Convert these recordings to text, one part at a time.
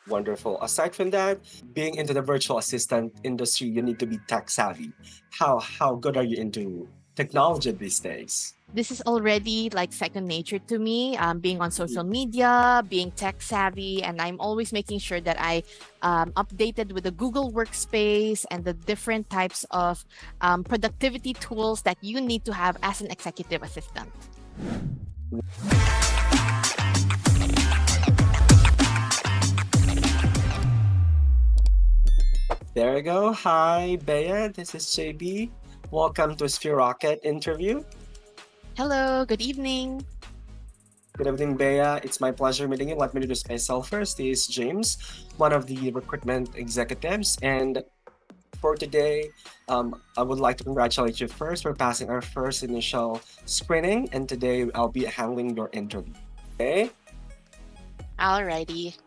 Wonderful. Aside from that, being into the virtual assistant industry, you need to be tech savvy. How good are you into technology these days? This is already like second nature to me. Being on social media, being tech savvy, and I'm always making sure that I updated with the Google Workspace and the different types of productivity tools that you need to have as an executive assistant. There you go. Hi, Bea. This is JB. Welcome to Sphere Rocket interview. Hello, good evening. Good evening, Bea. It's my pleasure meeting you. Let me introduce myself first. This is James, one of the recruitment executives. And for today, I would like to congratulate you first for passing our first initial screening. And today I'll be handling your interview. Okay? Alrighty.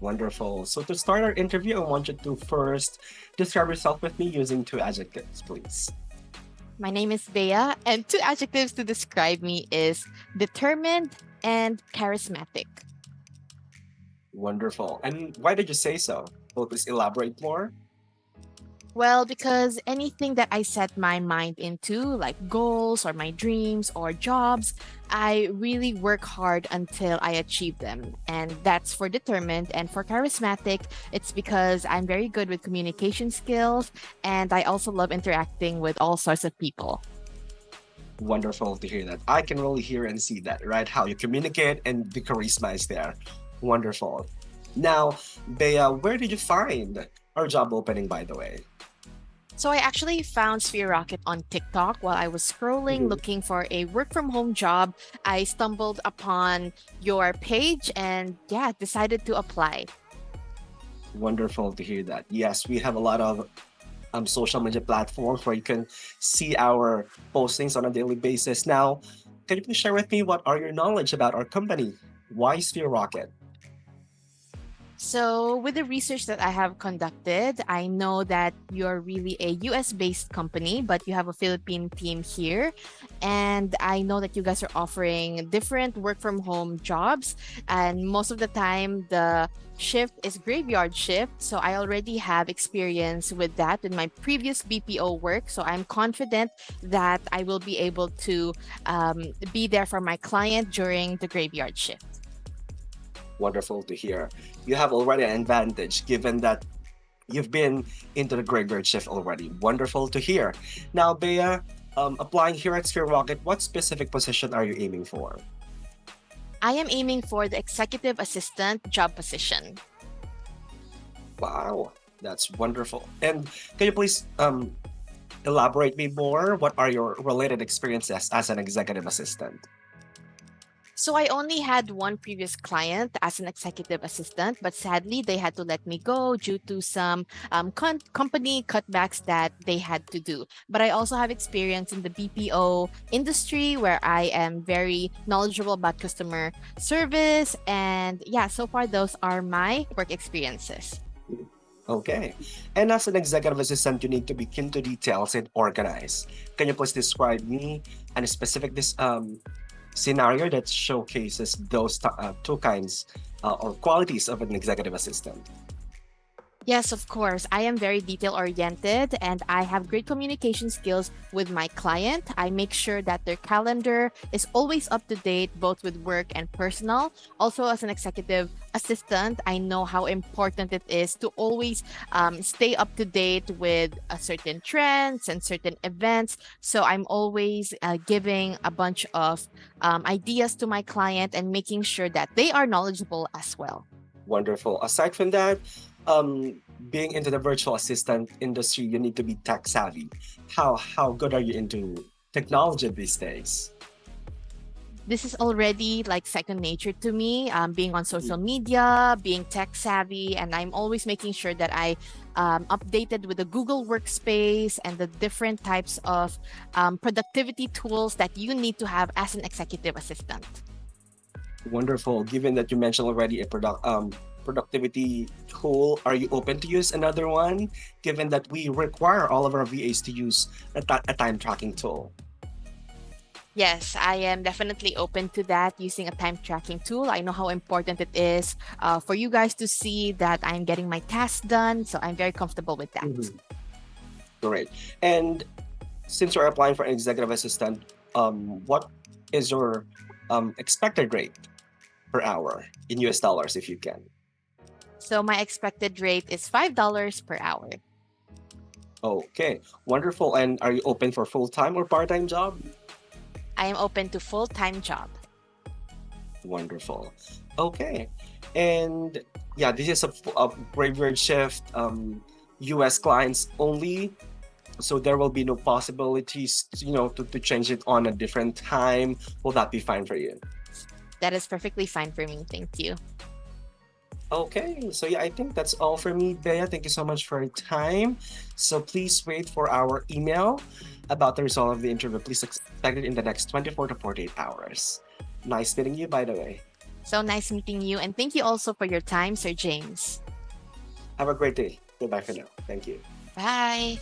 Wonderful. So to start our interview, I want you to first describe yourself with me using two adjectives, please. My name is Bea, and two adjectives to describe me is determined and charismatic. Wonderful. And why did you say so? Will you please elaborate more? Well, because anything that I set my mind into, like goals or my dreams or jobs, I really work hard until I achieve them. And that's for determined. And for charismatic, it's because I'm very good with communication skills and I also love interacting with all sorts of people. Wonderful to hear that. I can really hear and see that, right? How you communicate and the charisma is there. Wonderful. Now, Bea, where did you find our job opening, by the way? So I actually found Sphere Rocket on TikTok while I was scrolling Mhm. looking for a work from home job. I stumbled upon your page and yeah, decided to apply. Wonderful to hear that. Yes, we have a lot of social media platforms where you can see our postings on a daily basis. Now, can you please share with me what are your knowledge about our company? Why Sphere Rocket? So, with the research that I have conducted, I know that you're really a US based company, but you have a Philippine team here. And I know that you guys are offering different work from home jobs. And most of the time, the shift is graveyard shift. So, I already have experience with that in my previous BPO work. So, I'm confident that I will be able to be there for my client during the graveyard shift. Wonderful to hear. You have already an advantage given that you've been into the graveyard shift already. Wonderful to hear. Now, Bea, applying here at Sphere Rocket, what specific position are you aiming for? I am aiming for the executive assistant job position. Wow, that's wonderful. And can you please elaborate me more? What are your related experiences as an executive assistant? So I only had one previous client as an executive assistant, but sadly they had to let me go due to some company cutbacks that they had to do. But I also have experience in the BPO industry where I am very knowledgeable about customer service. And yeah, so far those are my work experiences. Okay. And as an executive assistant, you need to be keen to details and organized. Can you please describe me and a specific this scenario that showcases those two kinds or qualities of an executive assistant? Yes, of course. I am very detail oriented and I have great communication skills with my client. I make sure that their calendar is always up to date, both with work and personal. Also, as an executive assistant, I know how important it is to always stay up to date with certain trends and certain events. So I'm always giving a bunch of ideas to my client and making sure that they are knowledgeable as well. Wonderful. Aside from that, um, being into the virtual assistant industry, you need to be tech savvy. How good are you into technology these days? This is already like second nature to me. Being on social media, being tech savvy, and I'm always making sure that I updated with the Google Workspace and the different types of productivity tools that you need to have as an executive assistant. Wonderful. Given that you mentioned already a productivity tool, are you open to use another one? Given that we require all of our VAs to use a time tracking tool. Yes, I am definitely open to that using a time tracking tool. I know how important it is for you guys to see that I'm getting my tasks done. So I'm very comfortable with that. Mhm. Great. And since you're applying for an executive assistant, what is your expected rate per hour in US dollars, if you can? So my expected rate is $5 per hour. Okay, wonderful. And are you open for full time or part time job? I am open to full-time job. Wonderful. Okay, and yeah, this is a graveyard shift. US clients only, so there will be no possibilities, to change it on a different time. Will that be fine for you? That is perfectly fine for me. Thank you. Okay, so yeah, I think that's all for me, Bea. Thank you so much for your time. So please wait for our email about the result of the interview. Please expect it in the next 24 to 48 hours. Nice meeting you, by the way. So nice meeting you. And thank you also for your time, Sir James. Have a great day. Goodbye for now. Thank you. Bye.